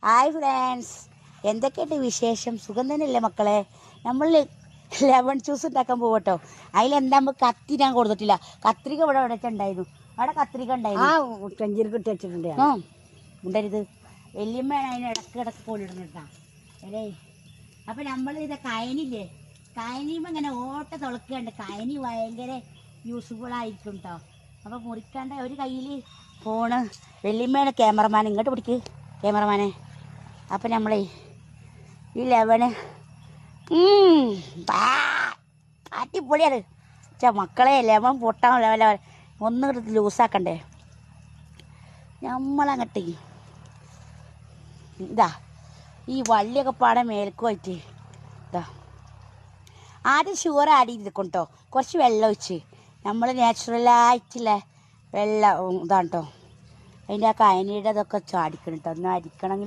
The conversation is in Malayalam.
ഹായ് ഫ്രണ്ട്സ്, എന്തൊക്കെയുണ്ട് വിശേഷം? സുഖം തന്നെയല്ലേ മക്കളെ? നമ്മൾ ലെമൺ ജ്യൂസ് ഉണ്ടാക്കാൻ പോകട്ടോ. അതിലെന്താ നമുക്ക് കത്തി ഞാൻ കൊടുത്തിട്ടില്ല. കത്രിക ഇവിടെ ഉണ്ടായിരുന്നു. അവിടെ കത്രിക ഉണ്ടായിരുന്നു. ചെഞ്ചീർക്ക് ഇട്ട് വെച്ചിട്ടുണ്ട്. ഉണ്ടായത് വല്യമ്മയാണ് അതിന് ഇടക്ക് കോലിടുന്നുണ്ടാ അല്ലേ. അപ്പം നമ്മൾ ഇത് കയനില്ലേ, കയനിയുമ്പോൾ ഇങ്ങനെ ഓട്ട തുളക്കുന്നുണ്ട്. കയനി ഭയങ്കര യൂസ്ഫുൾ ആയിരിക്കും കേട്ടോ. അപ്പോൾ മുറിക്കാണ്ട ഒരു കയ്യിൽ ഫോണ്. വല്യമ്മയാണ് ക്യാമറമാൻ. ഇങ്ങോട്ട് പിടിക്ക് ക്യാമറമാനെ. അപ്പം നമ്മളെ ഈ ലെവന് അടിപൊളിയാണ്. മക്കളെ ലെവൻ പൊട്ടാൻ ലെവൻ ഒന്ന് ലൂസാക്കണ്ടേ. നമ്മളങ്ങട്ട് ഇതാ ഈ വള്ളിയൊക്കെ പാടെ മേൽക്കുമായിട്ട് ഇതാ ആദ്യം ഷുഗർ ആഡ് ചെയ്തിരിക്കും കേട്ടോ. കുറച്ച് വെള്ളം ഒഴിച്ച് നമ്മൾ നാച്ചുറലായിട്ടുള്ള വെള്ളം ഇതാണ് കേട്ടോ. അതിൻ്റെ ആ കയനിയുടെ അതൊക്കെ ചാടിക്കണം കേട്ടോ. ഒന്ന് അരിക്കണമെങ്കിൽ